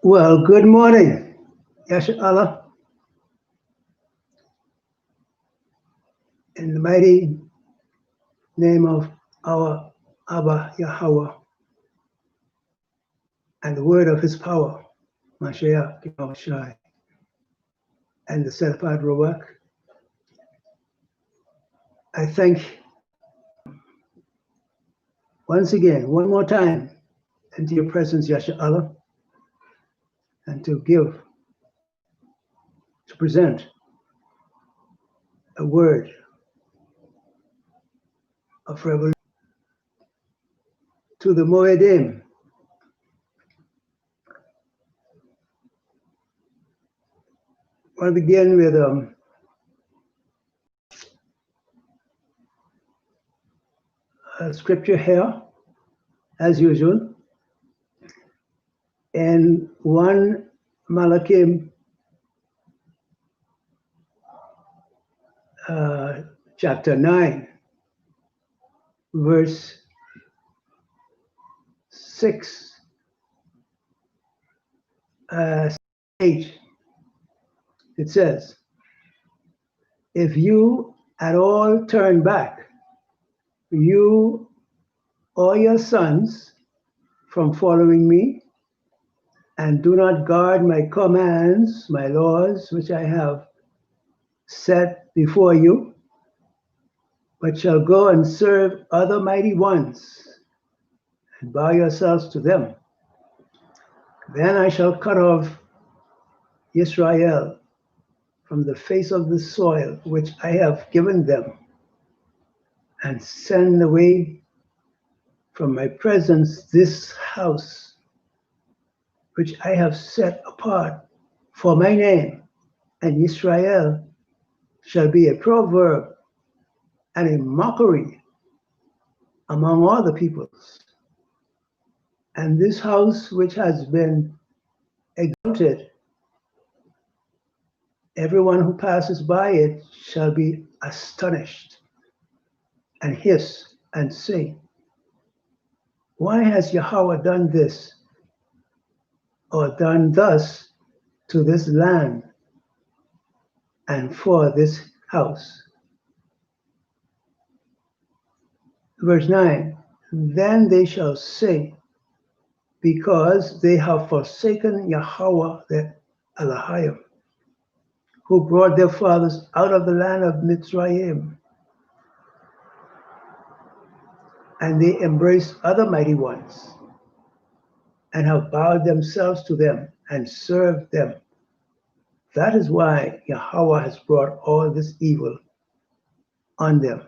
Well, good morning, Yahrusalem. In the mighty name of our Abba Yahweh and the word of his power, Mashiach Yahushai, and the set-apart Ruach, I thank once again, one more time, into your presence, Yahrusalem, and to present a word of revelation to the Moedim. I want to begin with a scripture here, as usual, in 1 Malachim chapter 9, verse 6, 8. It says, if you at all turn back, you or your sons, from following me, and do not guard my commands, my laws, which I have set before you, but shall go and serve other mighty ones, and bow yourselves to them, then I shall cut off Israel from the face of the soil which I have given them, and send away from my presence this house which I have set apart for my name, and Israel shall be a proverb and a mockery among all the peoples. And this house which has been exalted, everyone who passes by it shall be astonished and hiss and say, why has Yahweh done this or done thus to this land and for this house? Verse 9, then they shall say, because they have forsaken Yahweh their Elohim, who brought their fathers out of the land of Mitzrayim, and they embraced other mighty ones, and have bowed themselves to them and served them. That is why Yahweh has brought all this evil on them.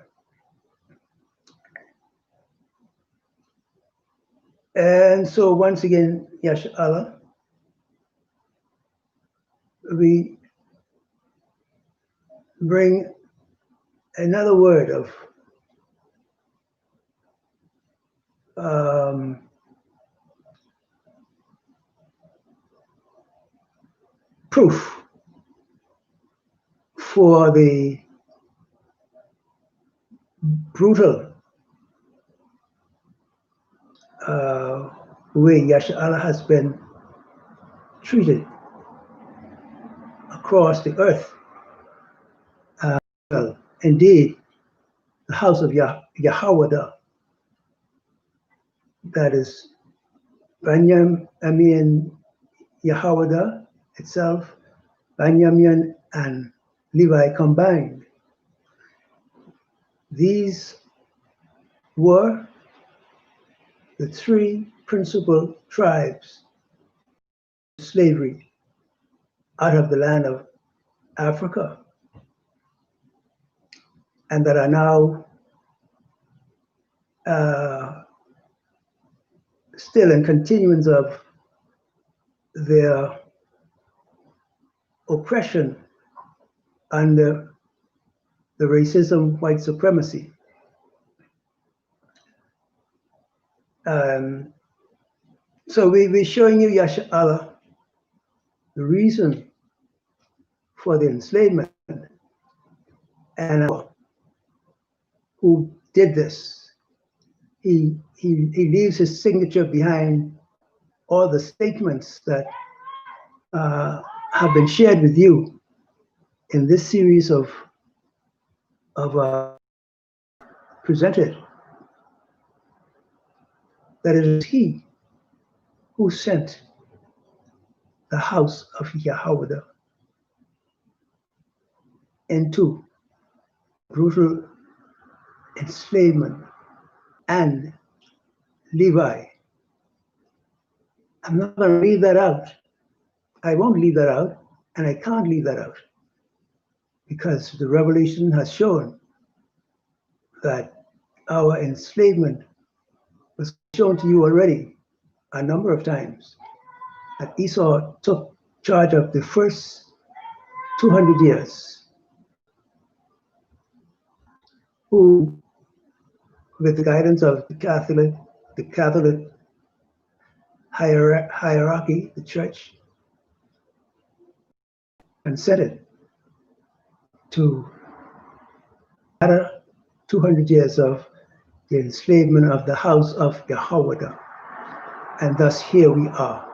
And so once again, Yahrusalem, we bring another word of proof for the brutal way Yahrusalem has been treated across the earth. Well, indeed, the house of Yahweh, that is Benjamin, Yahweh itself, Benjamin and Levi combined. These were the three principal tribes of slavery out of the land of Africa, and that are now still in continuance of their oppression under the racism, white supremacy. Um, so we're showing you Yahshua, the reason for the enslavement, and who did this. He leaves his signature behind all the statements that have been shared with you in this series of presented. That it is he who sent the house of Yahweh into brutal enslavement, and Levi. I'm not going to leave that out. I won't leave that out, and I can't leave that out, because the revelation has shown that our enslavement was shown to you already a number of times, that Esau took charge of the first 200 years, who, with the guidance of the Catholic hierarchy, the church, consented to another 200 years of the enslavement of the house of Yahweh. And thus here we are.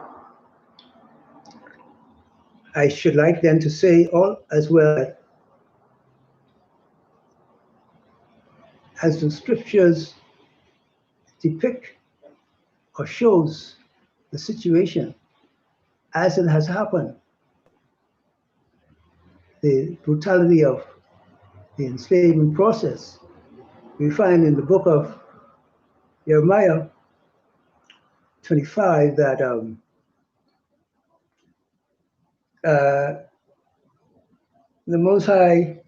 I should like then to say all as well that as the scriptures depict or shows the situation as it has happened, the brutality of the enslavement process, we find in the book of Jeremiah 25 that the Most High,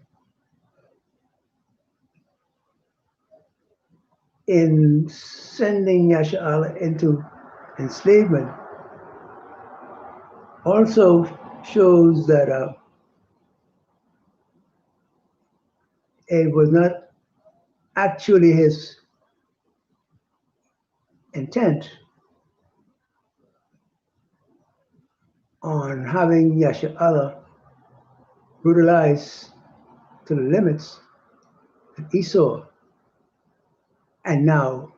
in sending Yahshua into enslavement, also shows that it was not actually his intent on having Yahshua brutalized to the limits that Esau and now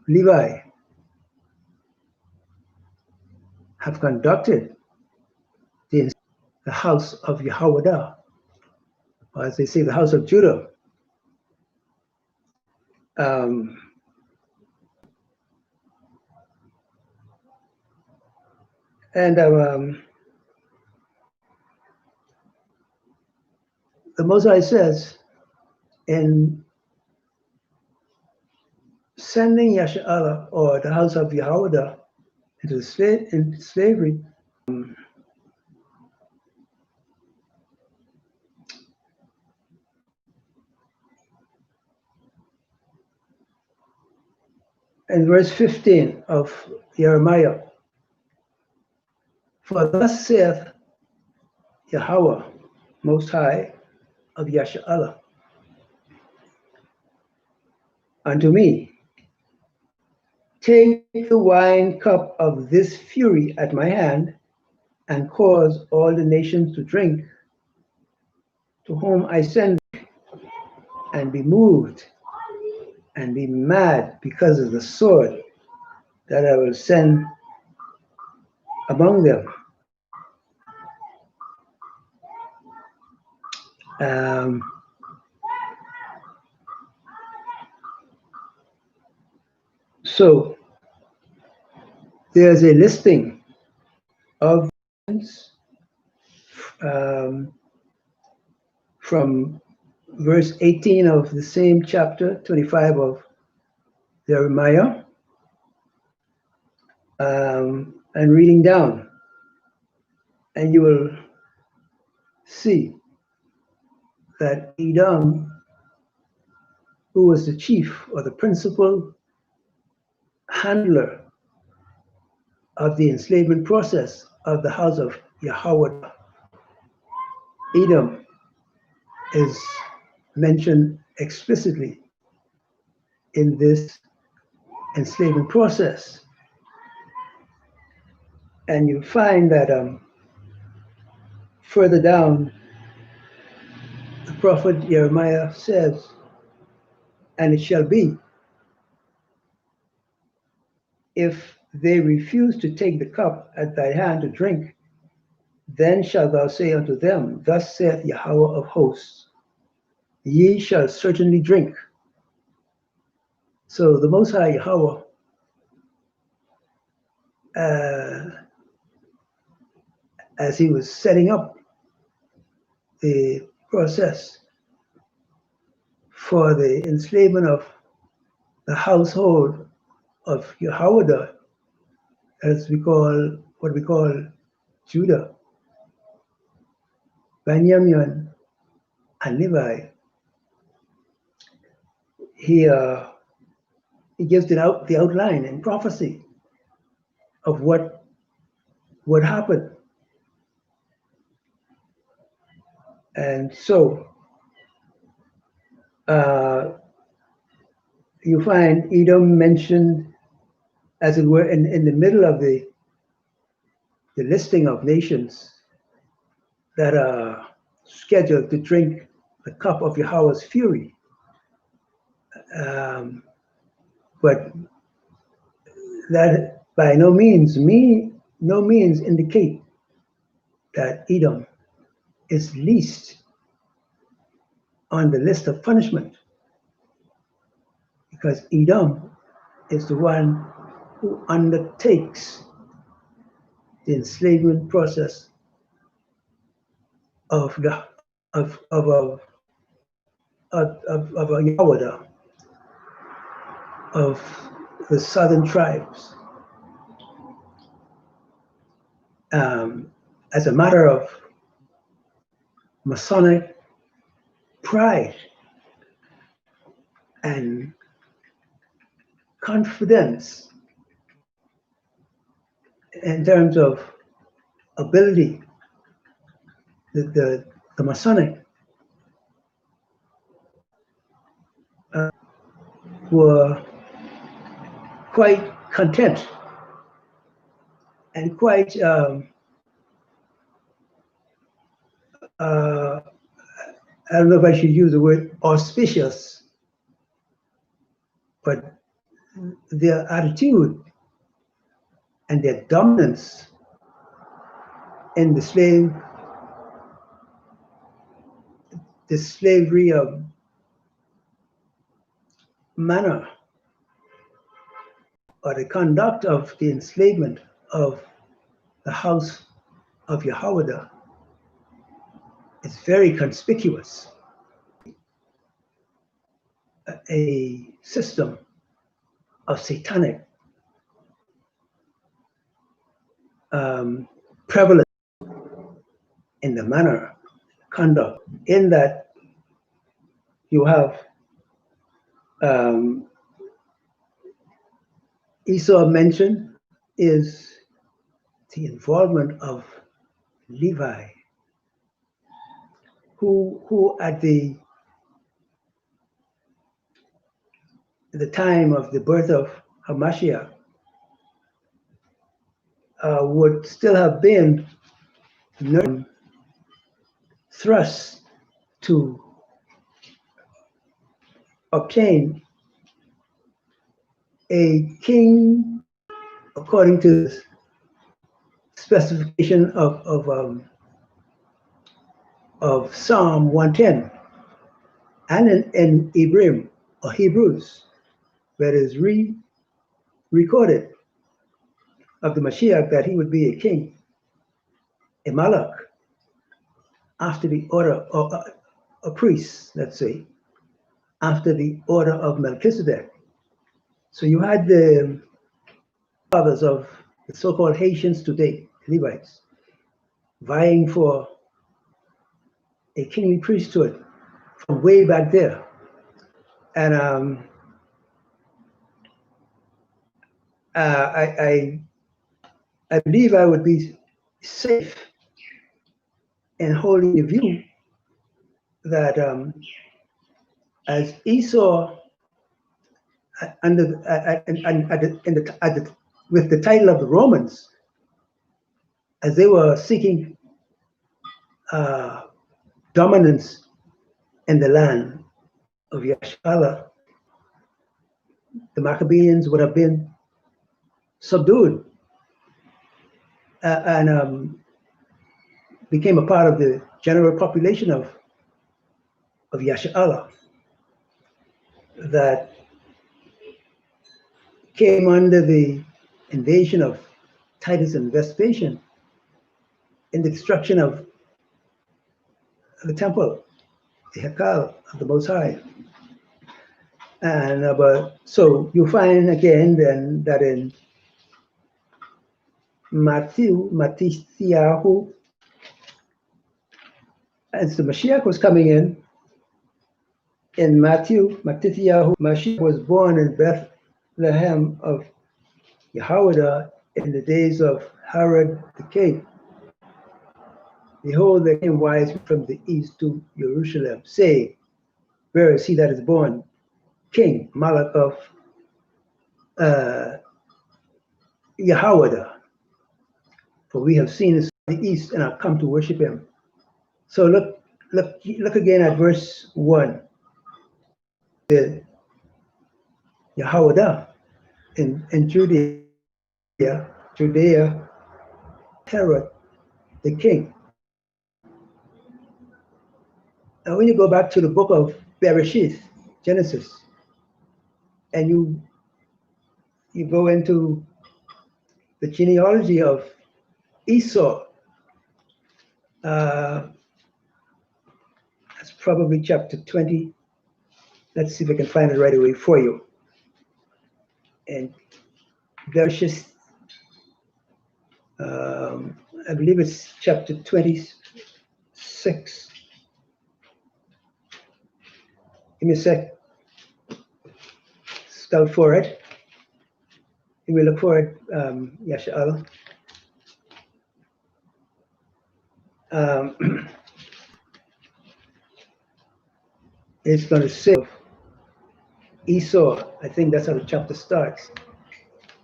Levi have conducted the house of Yahweh, or as they say, the house of Judah. The Most High says, in sending Yahshua, or the house of Yahweh, into slavery, in verse 15 of Jeremiah, for thus saith Yahweh, Most High of Yahshua, unto me, take the wine cup of this fury at my hand, and cause all the nations to drink, to whom I send, and be moved, and be mad because of the sword that I will send among them. So there's a listing of from verse 18 of the same chapter 25 of Jeremiah, and reading down, and you will see that Edom, who was the chief or the principal handler of the enslavement process of the house of Yahweh, Edom is mentioned explicitly in this enslavement process. And you find that further down, the prophet Jeremiah says, "And it shall be, if they refuse to take the cup at thy hand to drink, then shalt thou say unto them, Thus saith Yahweh of hosts, ye shall certainly drink." So the Most High Yahweh, as he was setting up the process for the enslavement of the household of Yahweh, as we call what we call Judah, Benjamin, and Levi, he gives the outline and prophecy of what would happen. And so you find Edom mentioned, as it were, in the middle of the listing of nations that are scheduled to drink the cup of Yahweh's fury. But that by no means indicate that Edom is least on the list of punishment, because Edom is the one who undertakes the enslavement process of a Yahweh, of the southern tribes. As a matter of Masonic pride and confidence in terms of ability, the Masonic were quite content and quite I don't know if I should use the word auspicious, but their attitude and their dominance in the slavery manner, or the conduct of the enslavement of the house of Yahweh, is very conspicuous. A system of satanic prevalence in the manner, conduct, in that you have Esau mentioned is the involvement of Levi, who at the time of the birth of Hamashiach would still have been thrust to obtain a king according to the specification of Psalm 110, and in Hebrew or Hebrews, where it is recorded of the Mashiach that he would be a king, a Malach, after the order of a priest, let's say, after the order of Melchizedek. So you had the fathers of the so-called Haitians today, Levites, vying for a kingly priesthood from way back there. And I believe I would be safe in holding the view that as Esau under with the title of the Romans, as they were seeking dominance in the land of Yahrusalem, the Maccabees would have been subdued and became a part of the general population of Yahrusalem that came under the invasion of Titus and Vespasian in the destruction of the temple, the Hekal of the Most High. And so you find again then that in Matityahu, as the Mashiach was coming in Matityahu, Mashiach was born in Bethlehem of Yehuda in the days of Herod the king. Behold, there came wise men from the east to Jerusalem, saying, where is he that is born King, Malach of Yehuda? For we have seen his from the east and have come to worship him. So look again at verse 1. The Yehuda in Judea, Herod the king. Now when you go back to the book of Bereshith, Genesis, and you go into the genealogy of Esau, that's probably chapter 20. Let's see if I can find it right away for you. And Bereshith, I believe it's chapter 26. Give me a sec. Scout for it. Let me look for it, Yahrusalem. It's going to say Esau. I think that's how the chapter starts.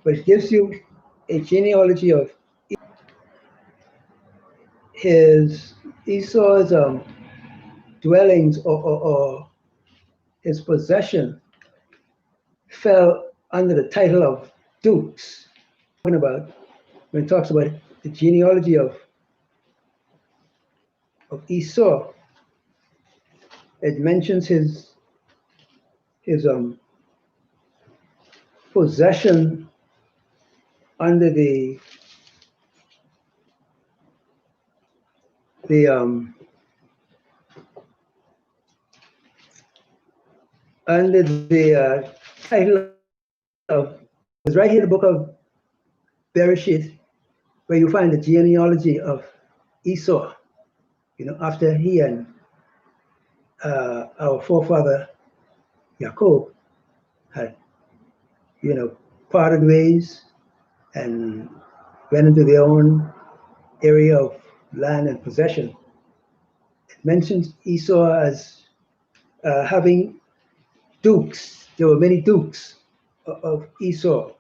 But it gives you a genealogy of Esau's dwellings or his possession fell under the title of dukes. Talking about when it talks about the genealogy of Esau, it mentions his possession under the title of, it's right here in the book of Bereshith, where you find the genealogy of Esau. After he and our forefather Jacob had, parted ways and went into their own area of land and possession. It mentions Esau as having dukes. There were many dukes of Esau.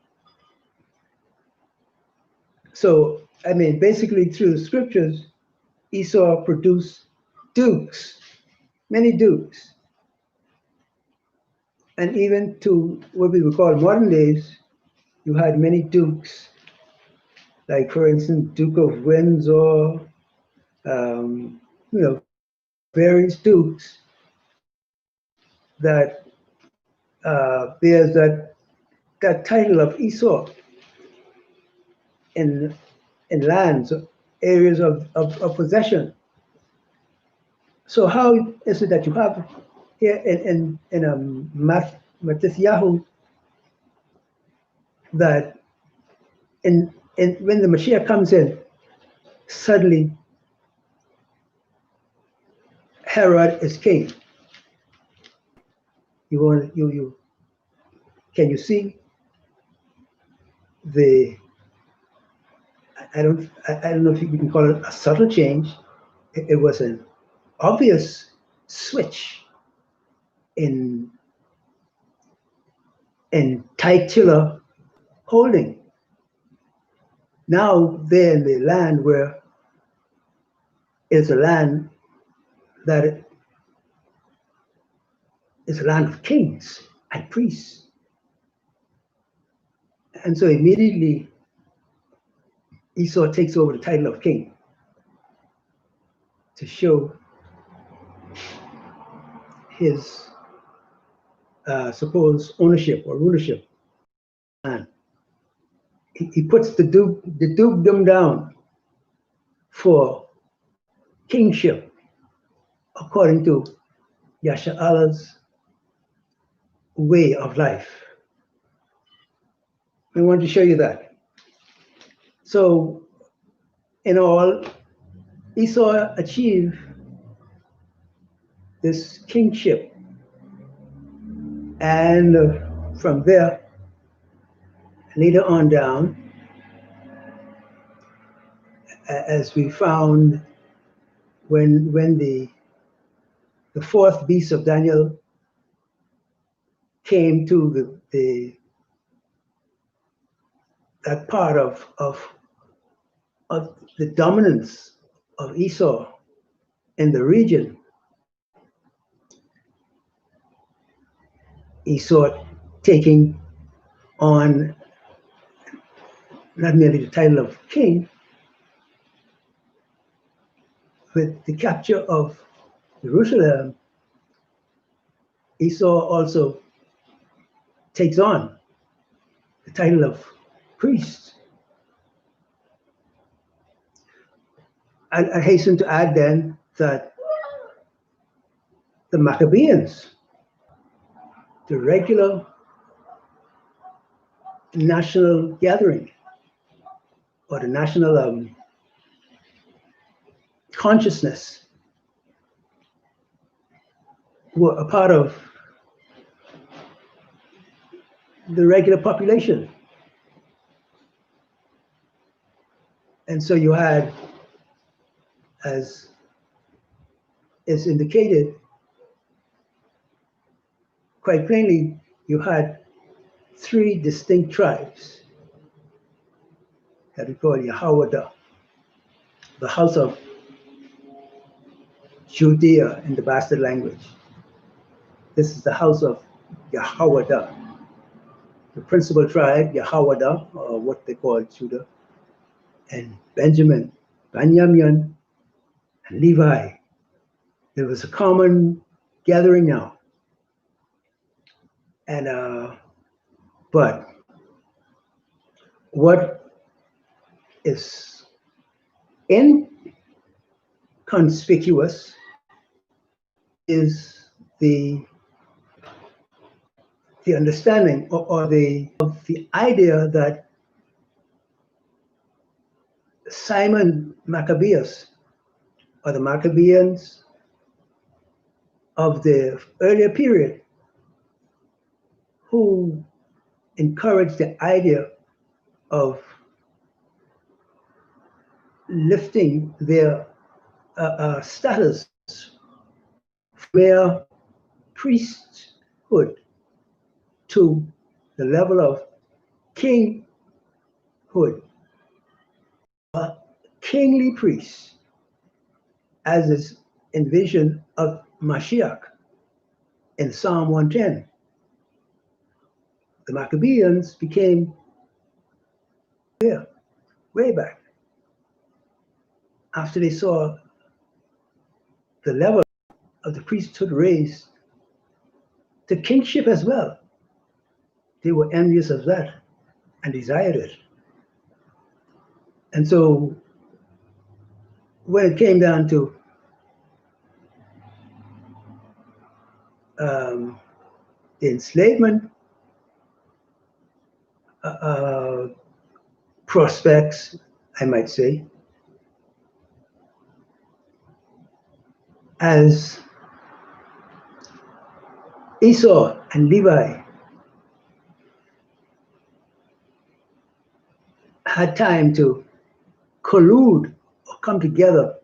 So, basically through the scriptures, Esau produced dukes, many dukes. And even to what we would call modern days, you had many dukes, like for instance, Duke of Windsor, various dukes that bears that title of Esau in lands, areas of possession. So how is it that you have here in Matityahu that when the Mashiach comes in, suddenly Herod is king? Can you see I don't know if you can call it a subtle change. It was an obvious switch in in titular holding. Now they're in the land where it's a land that is a land of kings and priests. And so immediately Esau takes over the title of king to show his supposed ownership or rulership. And he puts the dukedom down for kingship according to Yahrusalem's way of life. I want to show you that. So in all, Esau achieved this kingship, and from there, later on down, as we found when the fourth beast of Daniel came to that part of the dominance of Esau in the region, Esau taking on not merely the title of king, with the capture of Jerusalem, Esau also takes on the title of priest. I hasten to add then that the Maccabees, the regular national gathering, or the national consciousness, were a part of the regular population. And so you had, as is indicated, quite plainly, you had three distinct tribes that we call Yahweh, the house of Judea in the bastard language. This is the house of Yahweh, the principal tribe, Yahweh, or what they call Judah, and Benjamin, Benjamin, and Levi. There was a common gathering now. And but what is inconspicuous is the understanding or the idea that Simon Maccabeus, or the Maccabeans of the earlier period, who encouraged the idea of lifting their status from mere priesthood to the level of kinghood, a kingly priest, as is envisioned of Mashiach in Psalm 110. The Maccabeans became way back, after they saw the level of the priesthood raised to kingship as well. They were envious of that and desired it. And so when it came down to the enslavement prospects, I might say, as Esau and Levi had time to collude or come together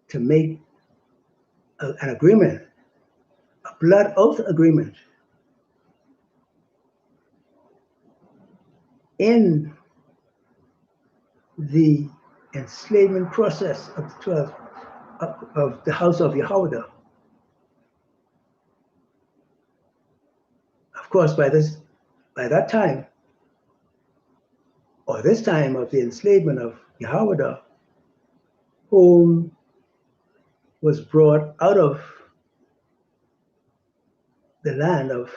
to make an agreement, a blood oath agreement, in the enslavement process of the 12 of the house of Yehuda. Of course, by that time, or this time of the enslavement of Yehuda, whom was brought out of the land of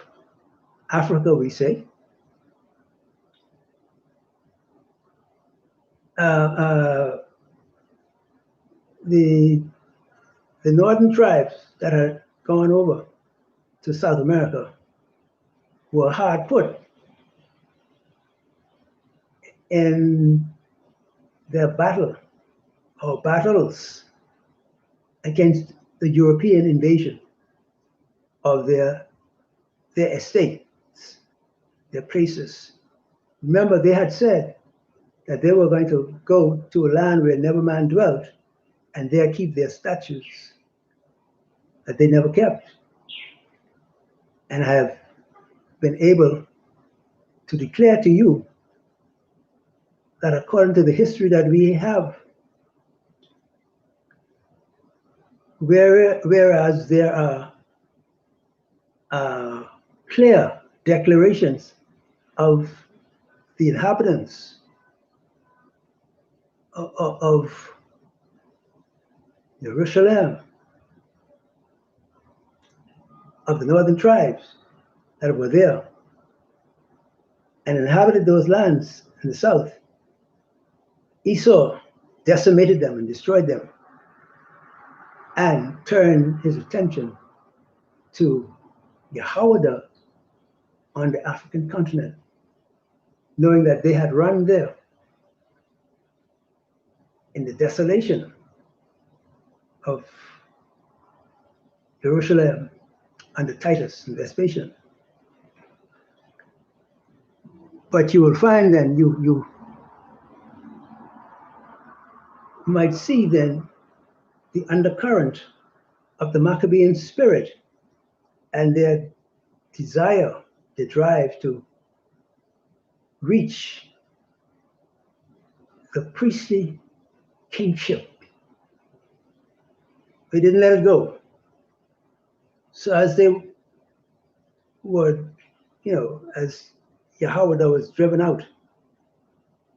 Africa, we say, the northern tribes that had gone over to South America were hard put in their battle or battles against the European invasion of their estates, their places. Remember, they had said that they were going to go to a land where never man dwelt and there keep their statutes that they never kept. And I have been able to declare to you that according to the history that we have, whereas there are clear declarations of the inhabitants of Yahrusalem, of the northern tribes that were there and inhabited those lands in the south. Esau decimated them and destroyed them and turned his attention to Yehuda on the African continent, knowing that they had run there in the desolation of Jerusalem under Titus and Vespasian. But you will find then, you might see then the undercurrent of the Maccabean spirit and their desire, their drive to reach the priestly kingship. They didn't let it go. So as they were, as Yehuda was driven out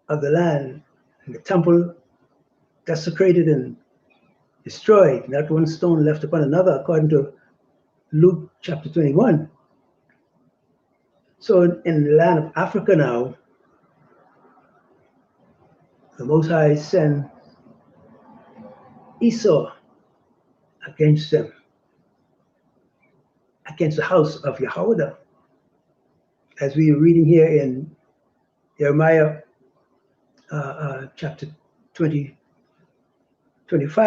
of the land and the temple desecrated and destroyed, not one stone left upon another, according to Luke chapter 21. So in the land of Africa now, the Most High sent Esau against them, against the house of Yehuda. As we are reading here in Jeremiah chapter 25,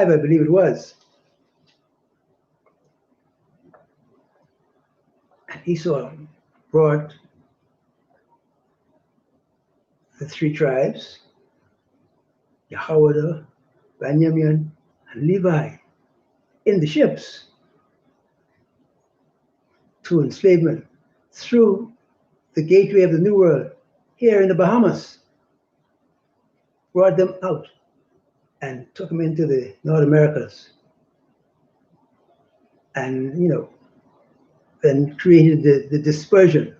I believe it was. And Esau brought the three tribes, Yehuda, Benjamin, and Levi, in the ships to enslavement through the gateway of the New World here in the Bahamas, brought them out and took them into the North Americas. And, then created the dispersion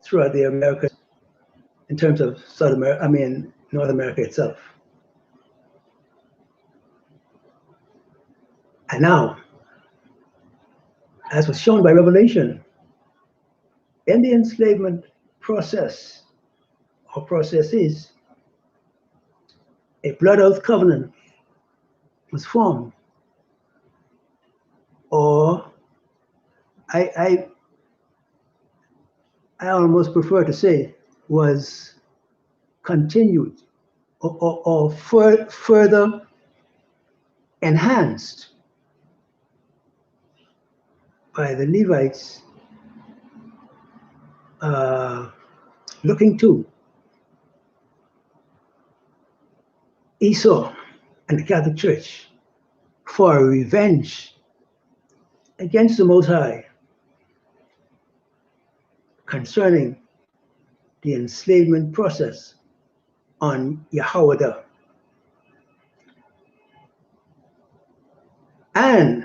throughout the Americas in terms of North America itself. And now, as was shown by Revelation, in the enslavement process or processes, a blood oath covenant was formed, or I almost prefer to say was continued or further enhanced by the Levites looking to Esau and the Catholic Church for revenge against the Most High concerning the enslavement process on Yahweh, and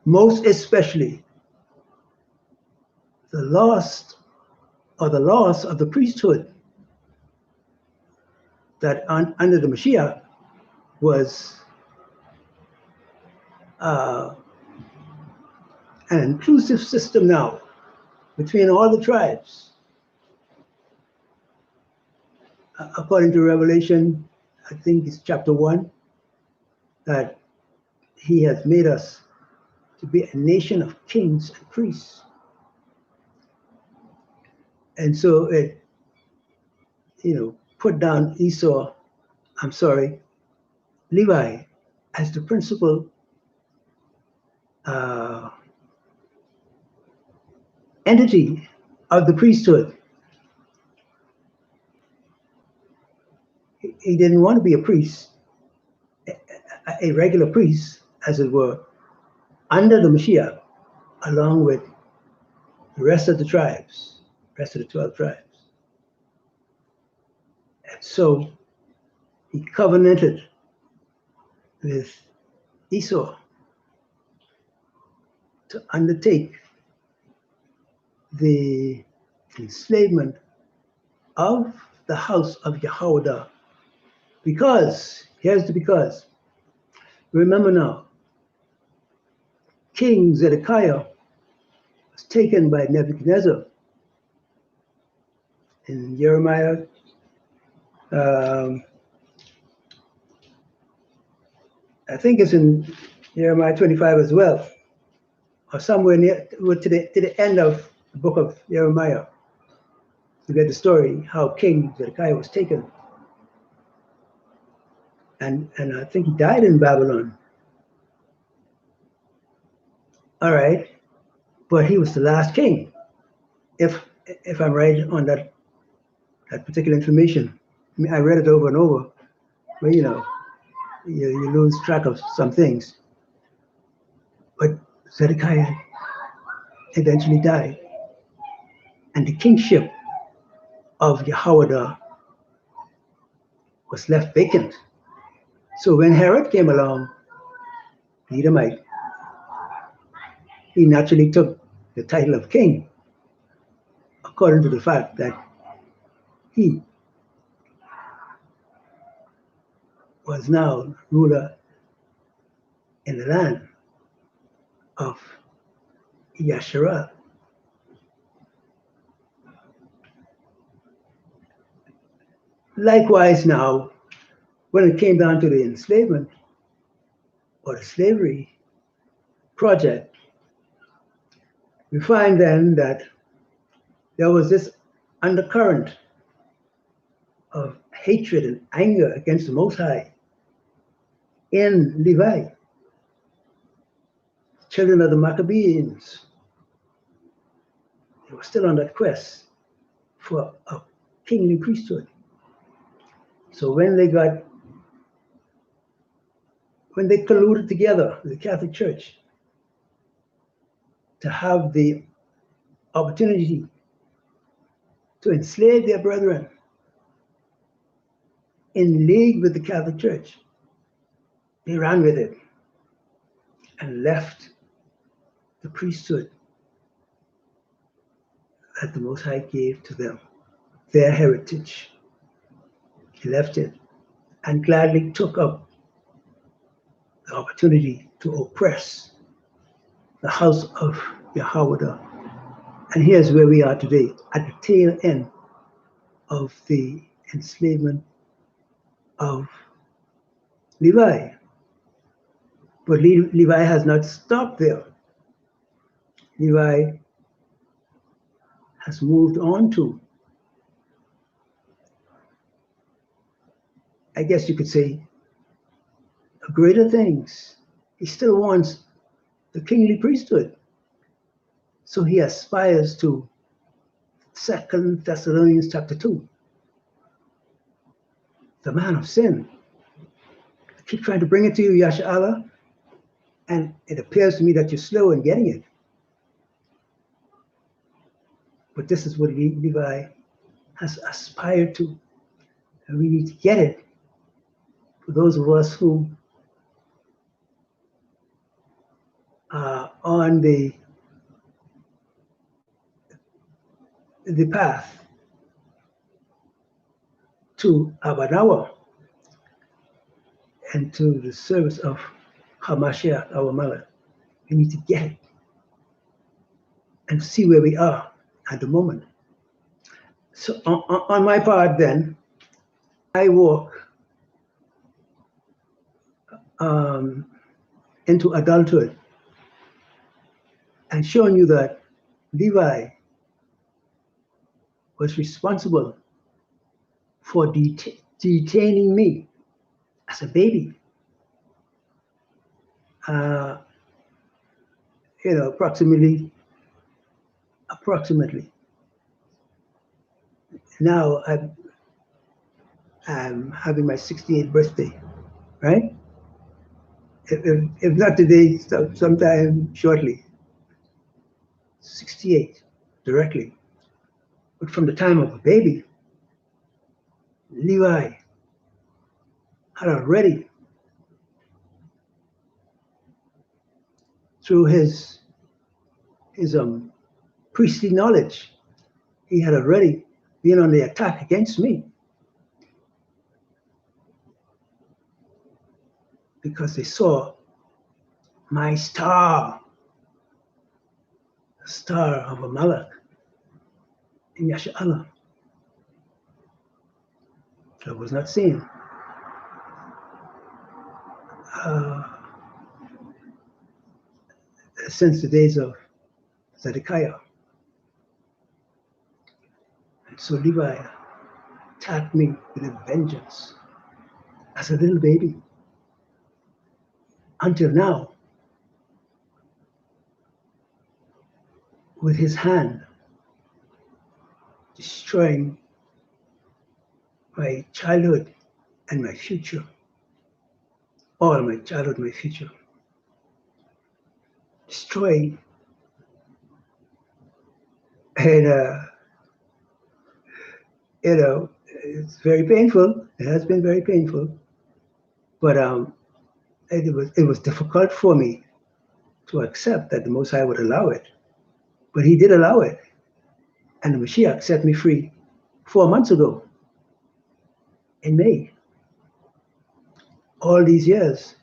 most especially the loss of the priesthood that under the Mashiach was an inclusive system now between all the tribes. According to Revelation, I think it's chapter 1, that he has made us to be a nation of kings and priests. And so it, put down Levi as the principal entity of the priesthood. He didn't want to be a priest, a regular priest, as it were, under the Mashiach, along with the rest of the tribes, rest of the 12 tribes. And so he covenanted with Esau to undertake the enslavement of the house of Yahweh. Because, here's the because. Remember now, King Zedekiah was taken by Nebuchadnezzar in Jeremiah. I think it's in Jeremiah 25 as well, or somewhere near to the end of the book of Jeremiah. You get the story how King Zedekiah was taken, and I think he died in Babylon. All right, but he was the last king, if I'm right on that particular information. I mean, I read it over and over, but you lose track of some things. But Zedekiah eventually died, and the kingship of Yahweh was left vacant. So when Herod came along, the Edomite, he naturally took the title of king, according to the fact that he was now ruler in the land of Yahrusalem. Likewise now, when it came down to the enslavement or the slavery project, we find then that there was this undercurrent of hatred and anger against the Most High in Levi, children of the Maccabees. They were still on that quest for a kingly priesthood. So when they colluded together with the Catholic Church to have the opportunity to enslave their brethren in league with the Catholic Church, they ran with it and left the priesthood that the Most High gave to them, their heritage. He left it and gladly took up the opportunity to oppress the house of Yahweh. And here's where we are today, at the tail end of the enslavement of Levi. But Levi has not stopped there. Levi has moved on to, I guess you could say, greater things. He still wants the kingly priesthood. So he aspires to 2 Thessalonians chapter 2. The man of sin. I keep trying to bring it to you, Yasha, and it appears to me that you're slow in getting it. But this is what Levi has aspired to. And we need to get it. For those of us who are on the path to Abadawa and to the service of Hamashiach, our mother. We need to get it and see where we are at the moment. So on my part then, I walk into adulthood and showing you that Levi was responsible for detaining me as a baby. Approximately. Now I'm having my 68th birthday, right? If not today, sometime shortly. 68 directly. But from the time of a baby, Levi had already, through his priestly knowledge, he had already been on the attack against me, because they saw my star, the star of a Malach in Yahrusalem, that was not seen since the days of Zedekiah. And so Levi attacked me with a vengeance as a little baby. Until now, with his hand, destroying my childhood and my future. All my childhood, my future. Destroying. And, it's very painful. It has been very painful. But it was difficult for me to accept that the Most High would allow it. But he did allow it. And the Mashiach set me free 4 months ago, in May. All these years,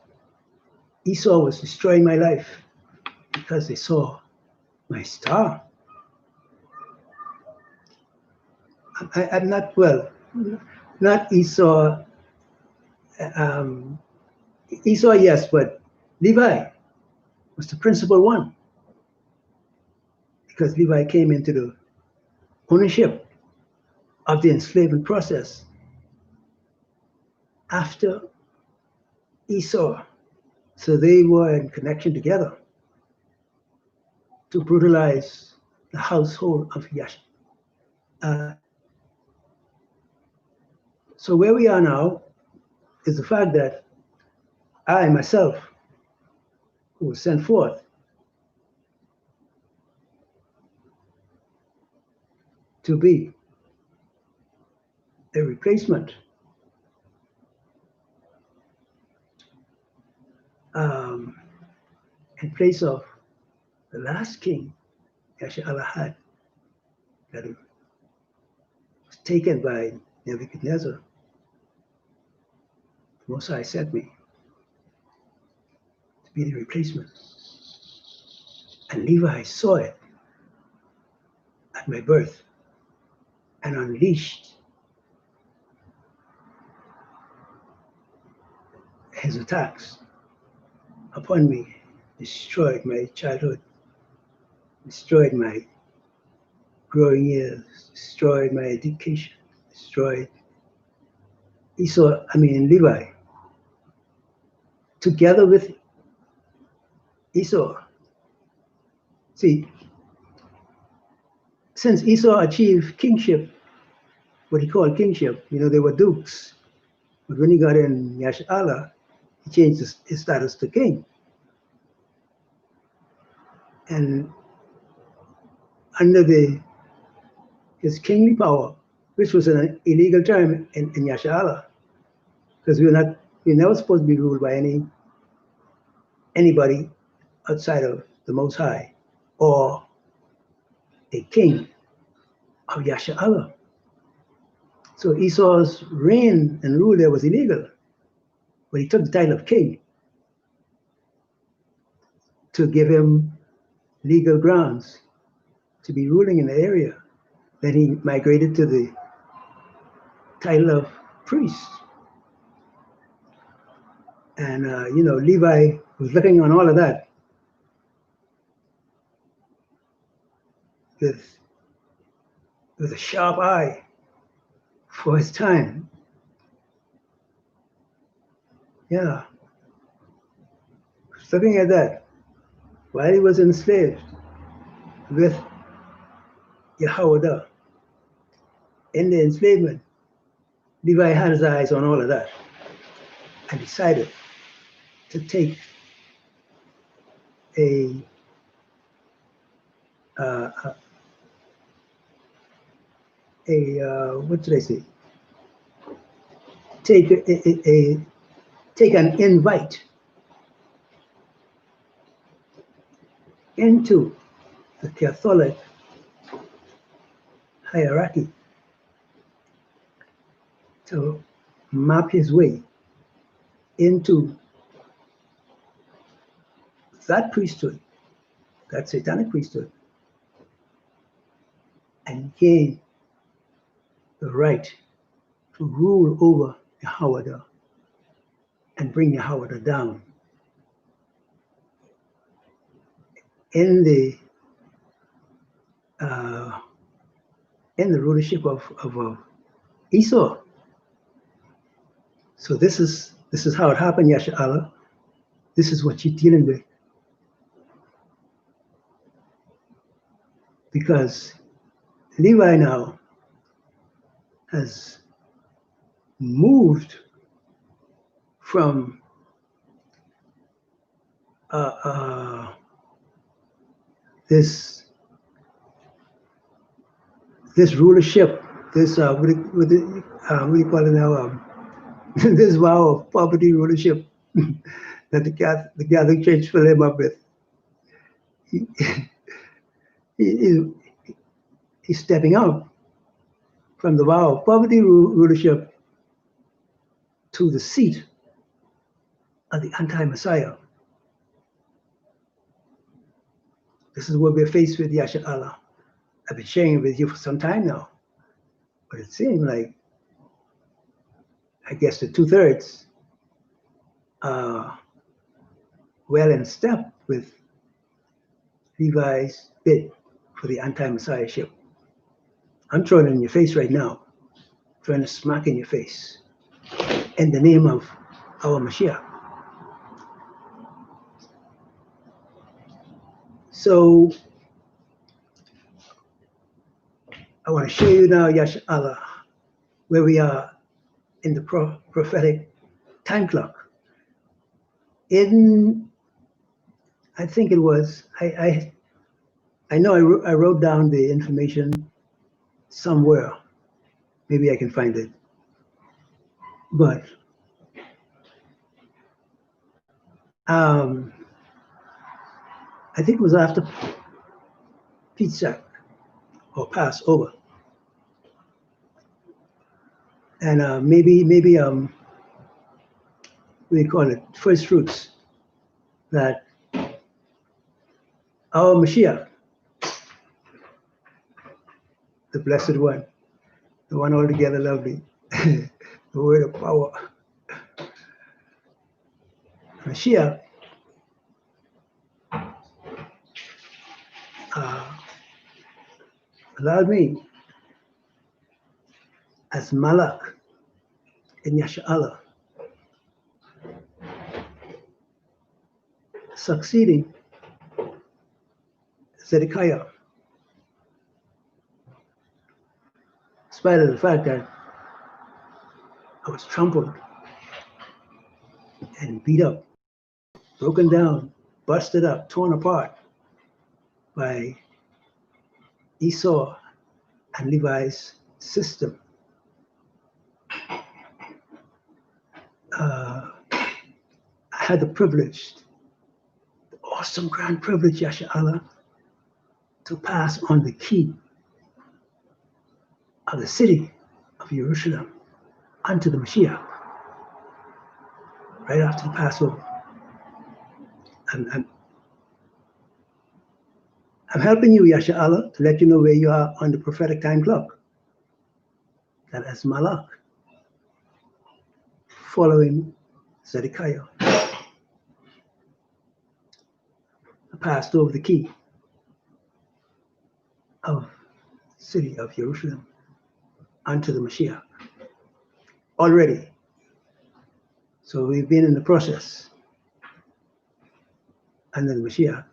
Esau was destroying my life because they saw my star. I'm not, well, not Esau. Esau, yes, but Levi was the principal one, because Levi came into the ownership of the enslavement process after Esau. So they were in connection together to brutalize the household of Yash. So where we are now is the fact that I myself, who was sent forth to be a replacement in place of the last king, Yahshua had, that was taken by Nebuchadnezzar. The Most High sent me to be the replacement. And Levi saw it at my birth and unleashed his attacks upon me, destroyed my childhood, destroyed my growing years, destroyed my education, destroyed Levi, together with Esau. See, since Esau achieved kingship, what he called kingship, they were dukes. But when he got in Yahshua, he changed his status to king. And under the his kingly power, which was an illegal term in Yasharallah, because we're never supposed to be ruled by anybody outside of the Most High or a king of Yasharallah. So Esau's reign and rule there was illegal, but he took the title of king to give him legal grounds to be ruling in the area. Then he migrated to the title of priest. And, Levi was looking on all of that with a sharp eye for his time. Yeah. Looking at that while he was enslaved with Yahweh in the enslavement, Levi had his eyes on all of that and decided to take what did I say? Take an invite into the Catholic hierarchy to map his way into that priesthood, that satanic priesthood, and gain the right to rule over Yahweh and bring Yahweh down in the rulership of Esau. So this is how it happened, Yasharallah. This is what you're dealing with. Because Levi now has moved from this rulership, this what do you call it now? This vow of poverty rulership that the Catholic Church filled him up with. He's stepping out from the vow of poverty rulership to the seat of the anti-Messiah. This is what we're faced with, Yasharallah. I've been sharing it with you for some time now, but it seems like, I guess, the 2/3 well in step with Levi's bid for the anti-Messiahship. I'm throwing it in your face right now, trying to smack in your face in the name of our Mashiach. So I want to show you now, Yasharallah, where we are in the prophetic time clock. I think it was, I know I wrote down the information somewhere. Maybe I can find it. But I think it was after Pesach or Passover. And maybe what do you call it, first fruits, that our Mashiach, the Blessed One, the one altogether lovely, the word of power, Mashiach, allowed me as Malak in Yasharallah, succeeding Zedekiah, in spite of the fact that I was trampled and beat up, broken down, busted up, torn apart by Esau and Levi's system. I had the privilege, the awesome grand privilege, Yahrusalem, to pass on the key of the city of Jerusalem unto the Mashiach right after the Passover. I'm helping you, Yahrusalem, to let you know where you are on the prophetic time clock. That as Malach, following Zedekiah, I passed over the key of the city of Jerusalem unto the Mashiach already. So we've been in the process under the Mashiach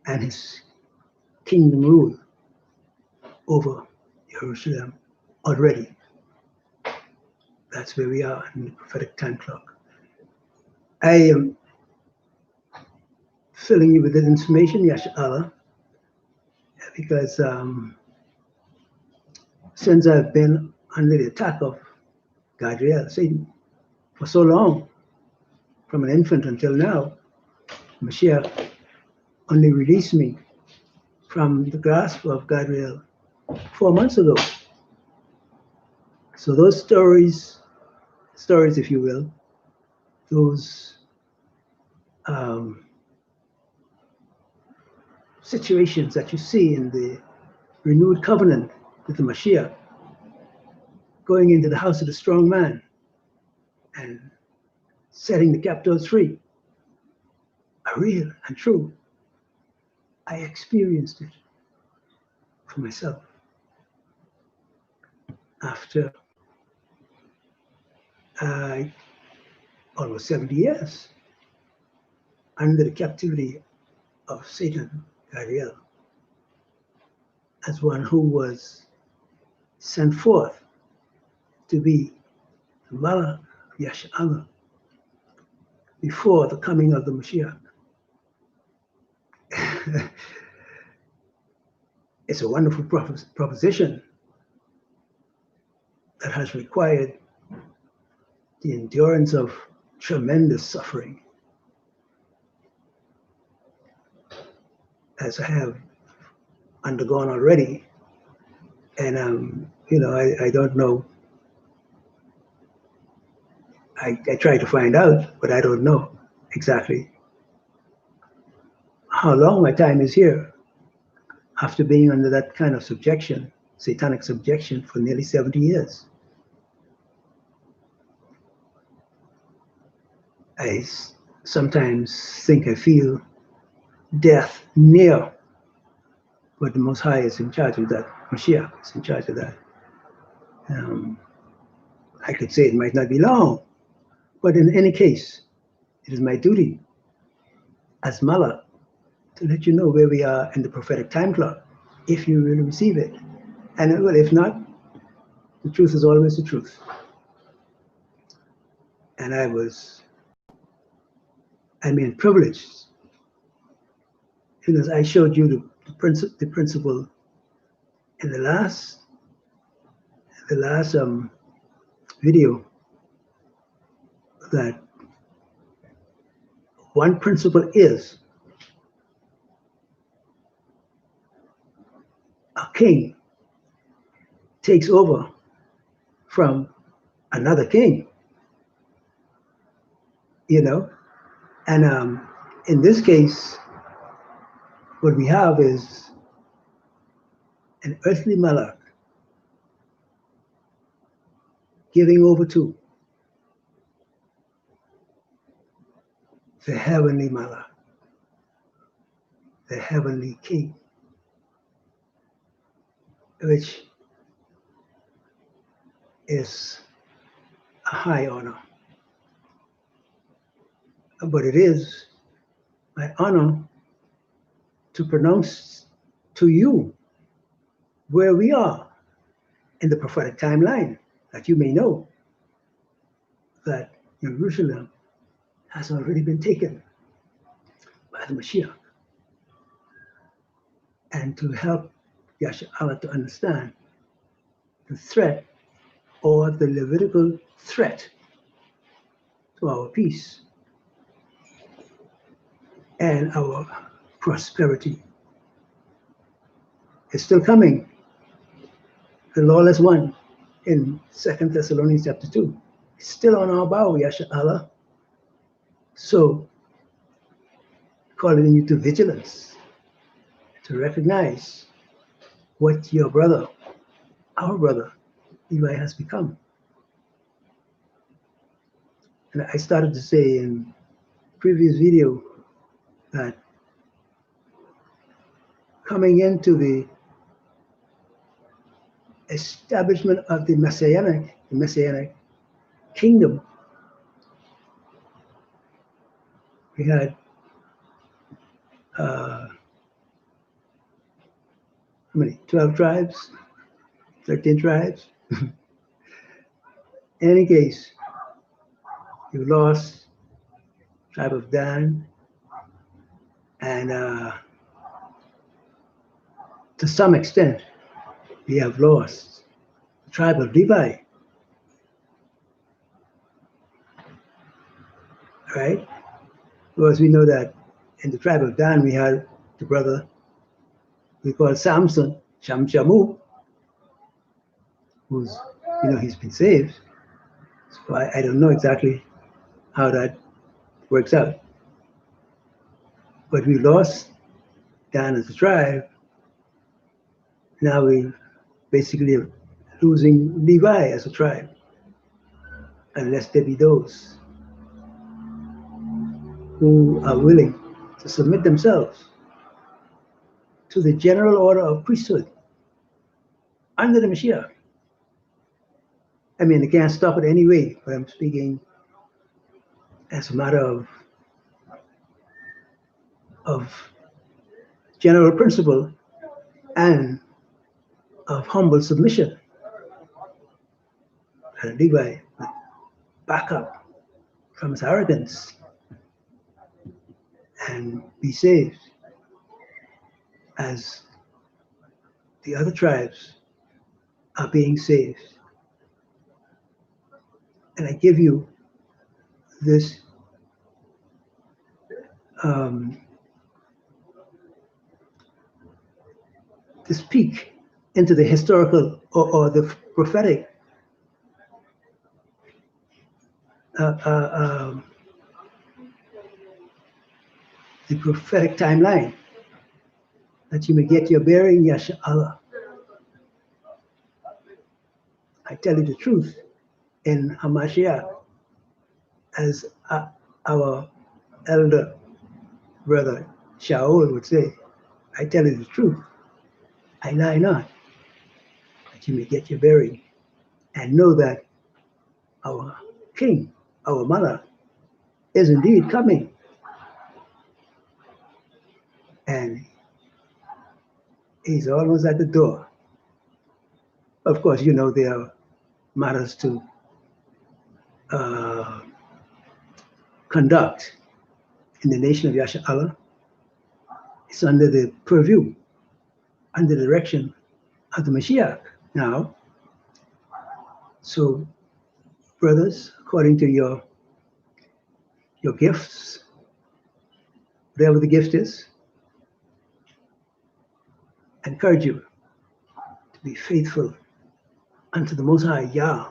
and his kingdom rule over Jerusalem already. That's where we are in the prophetic time clock. I am filling you with this information, Yahrusalem, because since I've been under the attack of Gadriel, Satan, for so long, from an infant until now, Mashiach only released me from the grasp of Gadriel 4 months ago. So those stories, if you will, those situations that you see in the renewed covenant with the Mashiach, going into the house of the strong man and setting the captives free, are real and true. I experienced it for myself after almost 70 years under the captivity of Satan, Gadriel, as one who was sent forth to be the Malach of Yahrusalem before the coming of the Mashiach. It's a wonderful proposition that has required the endurance of tremendous suffering, as I have undergone already. And I don't know. I try to find out, but I don't know exactly how long my time is here after being under that kind of subjection, satanic subjection, for nearly 70 years. I sometimes think I feel death near, but the Most High is in charge of that. Mashiach is in charge of that. I could say it might not be long, but in any case, it is my duty as Malach to let you know where we are in the prophetic time clock, if you really receive it. And well, if not, the truth is always the truth. And privileged. As I showed you the principle in the last video, that one principle is a king takes over from another king, and in this case, what we have is an earthly Malach giving over to the heavenly Malach, the heavenly king, which is a high honor. But it is my honor to pronounce to you where we are in the prophetic timeline, that you may know that Jerusalem has already been taken by the Mashiach. And to help Yahshua to understand the threat or the Levitical threat to our peace and our prosperity. It's still coming. The lawless one in 2 Thessalonians chapter 2. It's still on our bow, Yahshua. So, calling you to vigilance, to recognize what your brother, our brother, Levi has become. And I started to say in previous video that coming into the establishment of the messianic kingdom, we had how many? 12 tribes, 13 tribes. In any case, you lost tribe of Dan, and to some extent, we have lost the tribe of Levi, right? Because we know that in the tribe of Dan, we had the brother we call Samson, Shamshamu, who's, he's been saved. So I don't know exactly how that works out. But we lost Dan as a tribe. Now we basically are losing Levi as a tribe, unless there be those who are willing to submit themselves to the general order of priesthood under the Mashiach. I mean, they can't stop it anyway, but I'm speaking as a matter of general principle and of humble submission. And Levi would back up from his arrogance and be saved as the other tribes are being saved. And I give you this this peek into the historical or the prophetic the prophetic timeline, that you may get your bearing, Yahshua. I tell you the truth, in Hamashiach, as our elder brother Shaul would say, I tell you the truth, I lie not, that you may get your bearing and know that our King, our mother, is indeed coming. And he's almost at the door. Of course, there are matters to conduct in the nation of Yahshua. It's under the purview, under the direction of the Mashiach now. So, brothers, according to your gifts, whatever the gift is, I encourage you to be faithful unto the Most High Yah,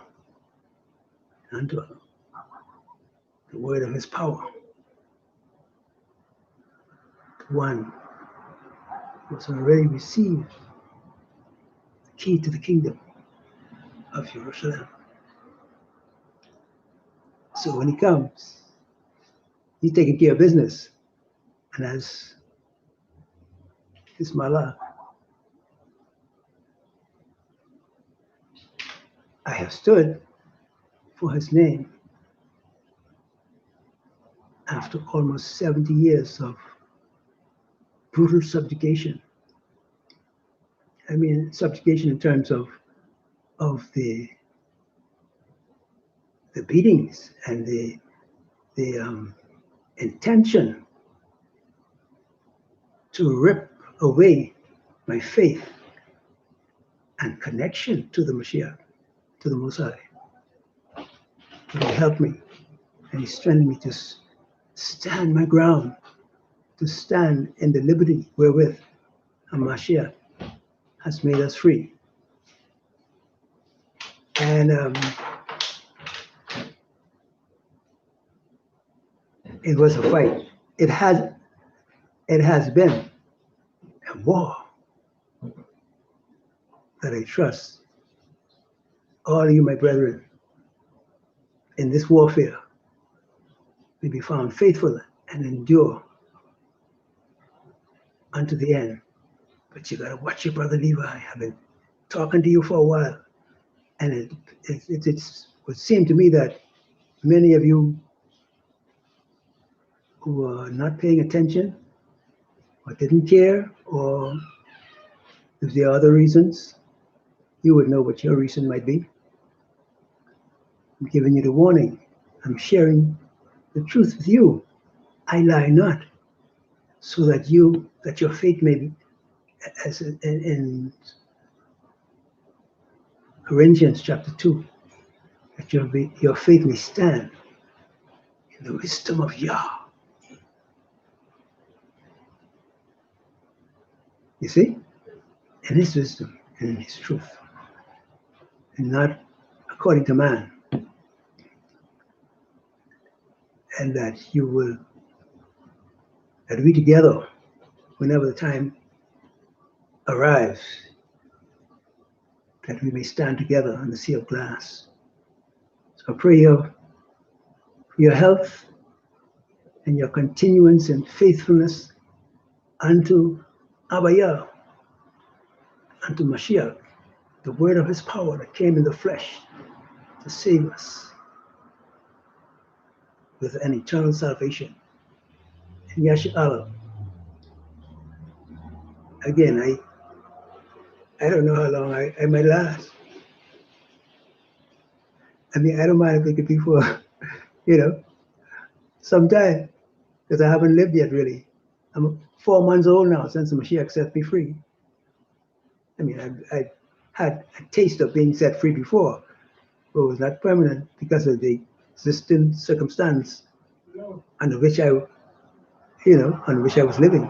unto the word of his power. The one who has already received the key to the kingdom of Yahrusalem. So when he comes, he's taking care of business. And as his Malach, I have stood for his name after almost 70 years of brutal subjugation. I mean, subjugation in terms of the beatings and the intention to rip away my faith and connection to the Mashiach, to the Most High. He helped me and he strengthened me to stand my ground, to stand in the liberty wherewith a Mashiach has made us free. And it was a fight. It has been a war that I trust all of you, my brethren, in this warfare may be found faithful and endure unto the end. But you gotta watch your brother Levi. I've been talking to you for a while, and it would seem to me that many of you who are not paying attention or didn't care, or if there are other reasons, you would know what your reason might be. I'm giving you the warning. I'm sharing the truth with you. I lie not, so that your faith may be, as in Corinthians chapter 2, that your faith may stand in the wisdom of Yah. You see? In his wisdom and in his truth. And not according to man. And that we together, whenever the time arrives, that we may stand together on the sea of glass. So I pray for your health and your continuance and faithfulness unto Abba Yah, unto Mashiach, the word of his power that came in the flesh to save us with an eternal salvation. And Yahshua, again, I don't know how long I might last. I mean, I don't mind if it could be for, some time, because I haven't lived yet, really. I'm 4 months old now since the Mashiach set me free. I mean, I had a taste of being set free before, but it was not permanent because of the existing circumstance under which I was living.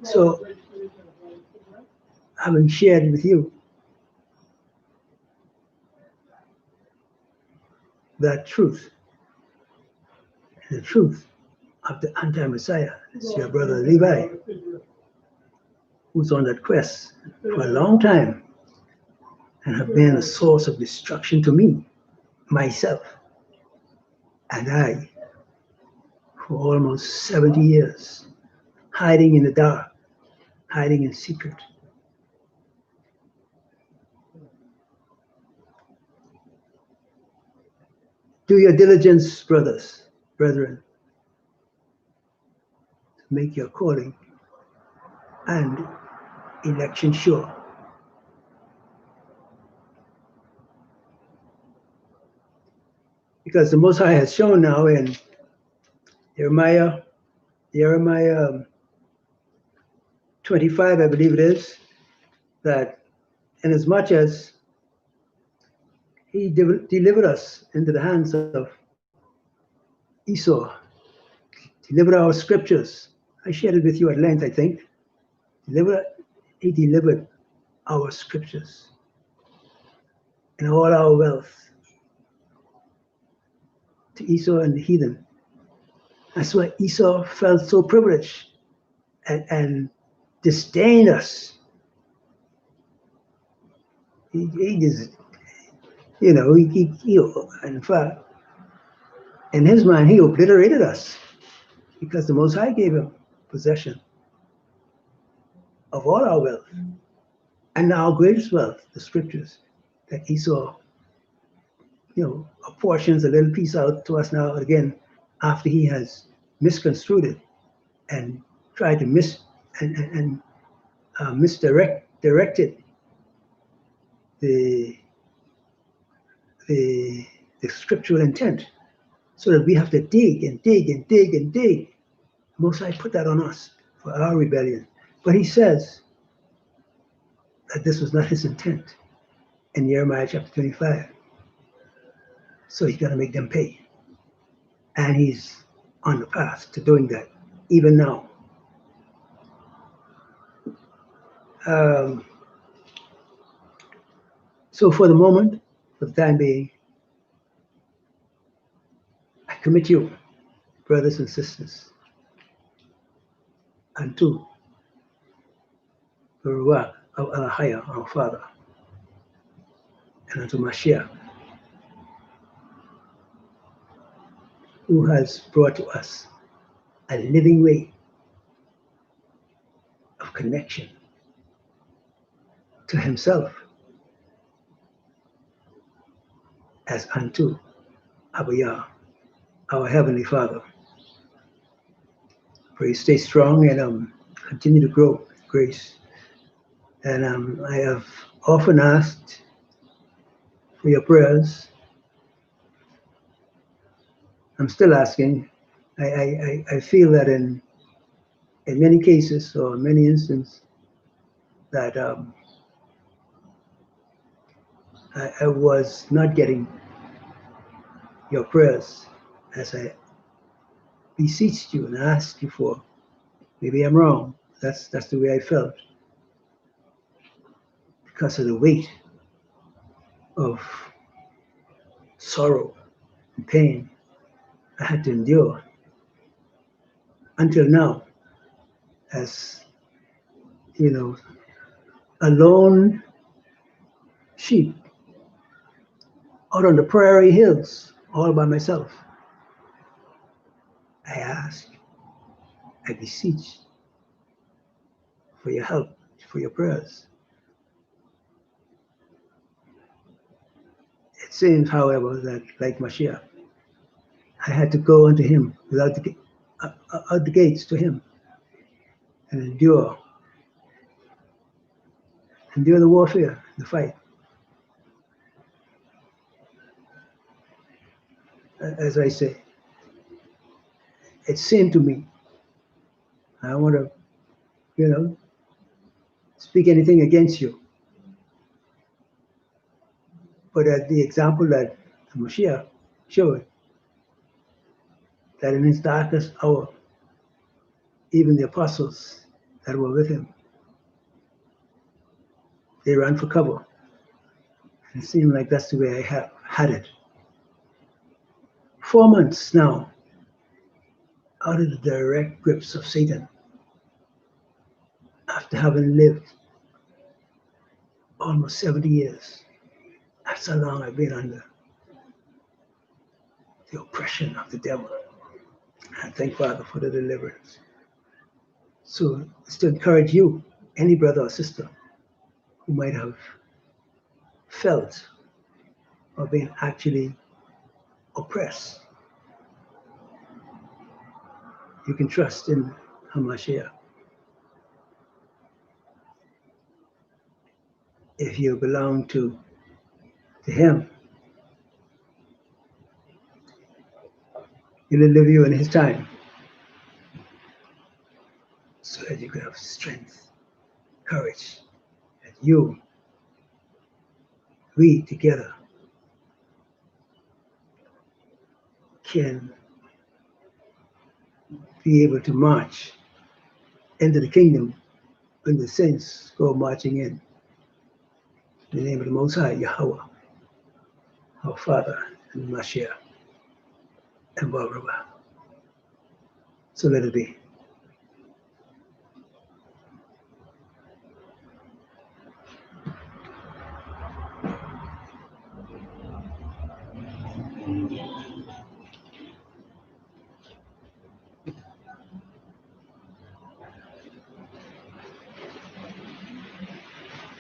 So, having shared with you that truth, the truth of the anti-Messiah, it's your brother Levi, who's on that quest for a long time and have been a source of destruction to me, myself, and I, for almost 70 years, hiding in the dark, hiding in secret. Do your diligence, brethren, to make your calling and election sure. Because the Most High has shown now in Jeremiah 25, I believe it is, that inasmuch as he delivered us into the hands of Esau, delivered our scriptures. I shared it with you at length, I think. He delivered our scriptures and all our wealth to Esau and the heathen. That's why Esau felt so privileged and disdained us. He just, in fact, in his mind, he obliterated us because the Most High gave him possession of all our wealth and our greatest wealth, the scriptures, that Esau, apportions a little piece out to us now again after he has misconstrued it and tried to misdirected the scriptural intent, so that we have to dig and dig and dig and dig. Most High put that on us for our rebellion. But he says that this was not his intent in Jeremiah chapter 25. So he's going to make them pay. And he's on the path to doing that, even now. Um, so for the moment, for the time being, I commit you, brothers and sisters, unto the Ruach of Elohim, our Father, and unto Mashiach, who has brought to us a living way of connection to himself as unto Abba Yah, our Heavenly Father. Pray stay strong and continue to grow in grace. And I have often asked for your prayers. I'm still asking. I feel that in many cases or many instances that I was not getting your prayers as I beseeched you and asked you for. Maybe I'm wrong. That's the way I felt because of the weight of sorrow and pain I had to endure until now, as you know, a lone sheep out on the prairie hills all by myself. I ask, I beseech for your help, for your prayers. It seems, however, that like Mashiach, I had to go unto him without out the gates to him and endure the warfare, the fight. As I say, it seemed to me, I don't want to, speak anything against you, but at the example that Mashiach showed, that in his darkest hour, even the apostles that were with him, they ran for cover. And it seemed like that's the way I have had it. 4 months now, out of the direct grips of Satan, after having lived almost 70 years. That's how long I've been under the oppression of the devil. I thank Father for the deliverance. So it's to encourage you, any brother or sister who might have felt or been actually oppressed. You can trust in Hamashiach. If you belong to him, he'll deliver you in his time so that you can have strength, courage, that we together can be able to march into the kingdom when the saints go marching in. In the name of the Most High, Yahweh, our Father, and Mashiach, and Barabah. So let it be.